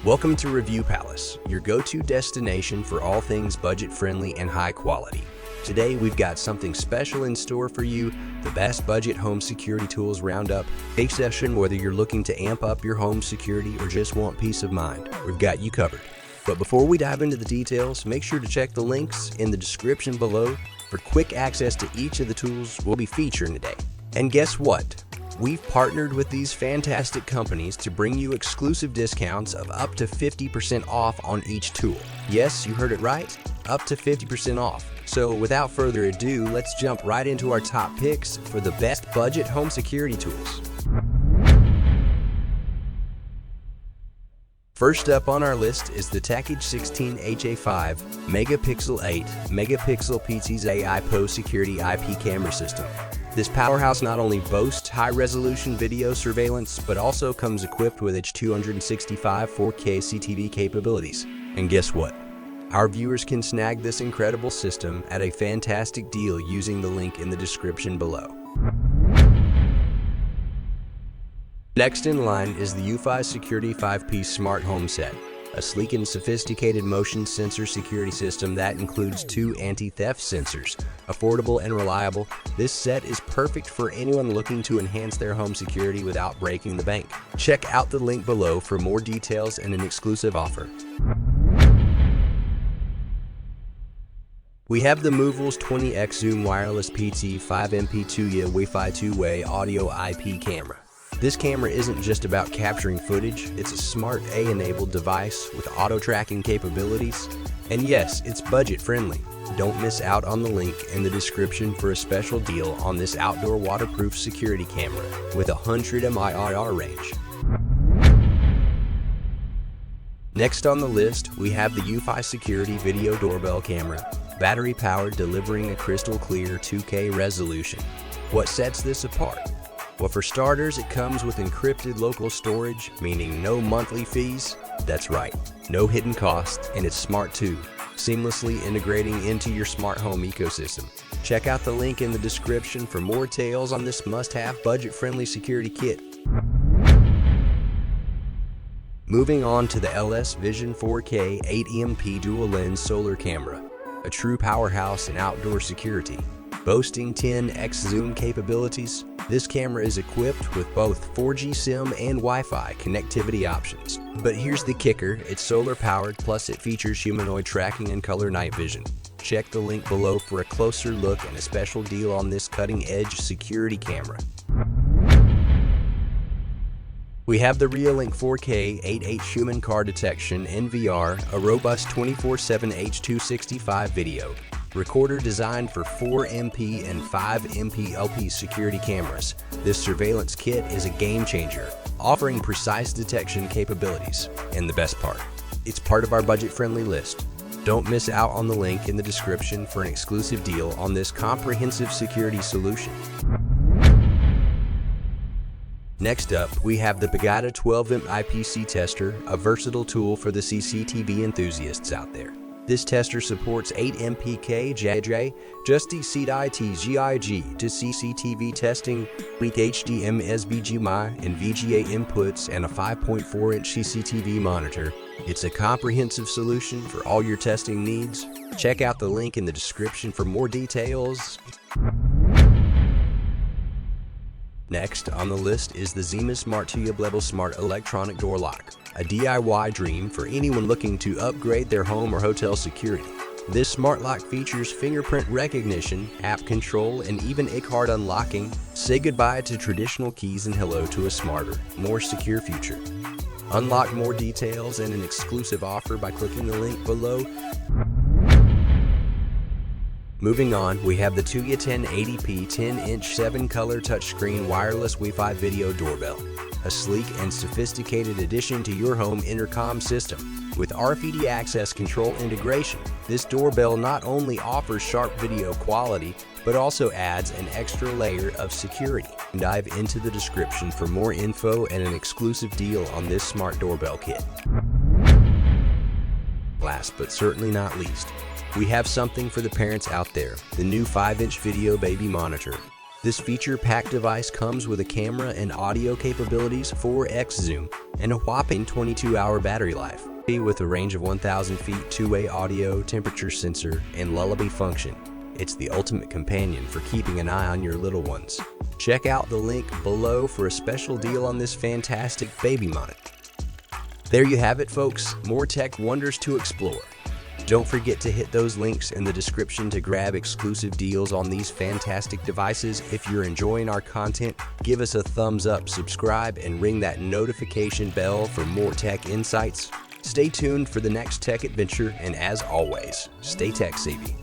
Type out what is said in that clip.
Welcome to Review Palace, your go-to destination for all things budget-friendly and high quality. Today, we've got something special in store for you, the best budget home security tools roundup. A session whether you're looking to amp up your home security or just want peace of mind, we've got you covered. But before we dive into the details, make sure to check the links in the description below for quick access to each of the tools we'll be featuring today. And guess what? We've partnered with these fantastic companies to bring you exclusive discounts of up to 50% off on each tool. Yes, you heard it right, up to 50% off. So without further ado, let's jump right into our top picks for the best budget home security tools. First up on our list is the Tackage 16 HA5 Megapixel 8 Megapixel PTZ AI Post Security IP camera system. This powerhouse not only boasts high-resolution video surveillance, but also comes equipped with H265 4K CTV capabilities. And guess what? Our viewers can snag this incredible system at a fantastic deal using the link in the description below. Next in line is the UFi Security 5-piece Smart Home Set, a sleek and sophisticated motion sensor security system that includes 2 anti-theft sensors. Affordable and reliable, this set is perfect for anyone looking to enhance their home security without breaking the bank. Check out the link below for more details and an exclusive offer. We have the Movils 20x Zoom Wireless PT 5MP Tuya Wi-Fi 2-way audio IP camera. This camera isn't just about capturing footage, it's a smart A-enabled device with auto-tracking capabilities. And yes, it's budget-friendly. Don't miss out on the link in the description for a special deal on this outdoor waterproof security camera with a 100 mIR range. Next on the list, we have the UFi Security Video Doorbell Camera, battery-powered, delivering a crystal-clear 2K resolution. What sets this apart? Well, for starters, it comes with encrypted local storage, meaning no monthly fees. That's right, no hidden costs, and it's smart too, seamlessly integrating into your smart home ecosystem. Check out the link in the description for more tales on this must-have budget-friendly security kit. Moving on to the LS Vision 4K 8MP Dual Lens Solar Camera, a true powerhouse in outdoor security. Boasting 10x zoom capabilities, this camera is equipped with both 4G SIM and Wi-Fi connectivity options. But here's the kicker, it's solar powered, plus it features humanoid tracking and color night vision. Check the link below for a closer look and a special deal on this cutting-edge security camera. We have the Reolink 4K 8H Human Car Detection NVR, a robust 24/7 H265 video recorder designed for 4MP and 5MP LP security cameras. This surveillance kit is a game changer, offering precise detection capabilities. And the best part, it's part of our budget-friendly list. Don't miss out on the link in the description for an exclusive deal on this comprehensive security solution. Next up, we have the Pagata 12M IPC Tester, a versatile tool for the CCTV enthusiasts out there. This tester supports 8 MPK JJ, Justy CITGIG to CCTV testing, weak HDMI SBGMI and VGA inputs, and a 5.4-inch CCTV monitor. It's a comprehensive solution for all your testing needs. Check out the link in the description for more details. Next on the list is the Zima Smart Tuya Blevel Smart Electronic Door Lock, a DIY dream for anyone looking to upgrade their home or hotel security. This smart lock features fingerprint recognition, app control, and even ICHARD unlocking. Say goodbye to traditional keys and hello to a smarter, more secure future. Unlock more details and an exclusive offer by clicking the link below. Moving on, we have the Tuya 1080p 10-inch 7-color touchscreen wireless Wi-Fi video doorbell, a sleek and sophisticated addition to your home intercom system. With RFID access control integration, this doorbell not only offers sharp video quality, but also adds an extra layer of security. Dive into the description for more info and an exclusive deal on this smart doorbell kit. Last but certainly not least, we have something for the parents out there, the new 5-inch Video Baby Monitor. This feature-packed device comes with a camera and audio capabilities, 4x zoom, and a whopping 22-hour battery life. With a range of 1,000 feet, two-way audio, temperature sensor, and lullaby function, it's the ultimate companion for keeping an eye on your little ones. Check out the link below for a special deal on this fantastic baby monitor. There you have it, folks. More tech wonders to explore. Don't forget to hit those links in the description to grab exclusive deals on these fantastic devices. If you're enjoying our content, give us a thumbs up, subscribe, and ring that notification bell for more tech insights. Stay tuned for the next tech adventure, and as always, stay tech savvy.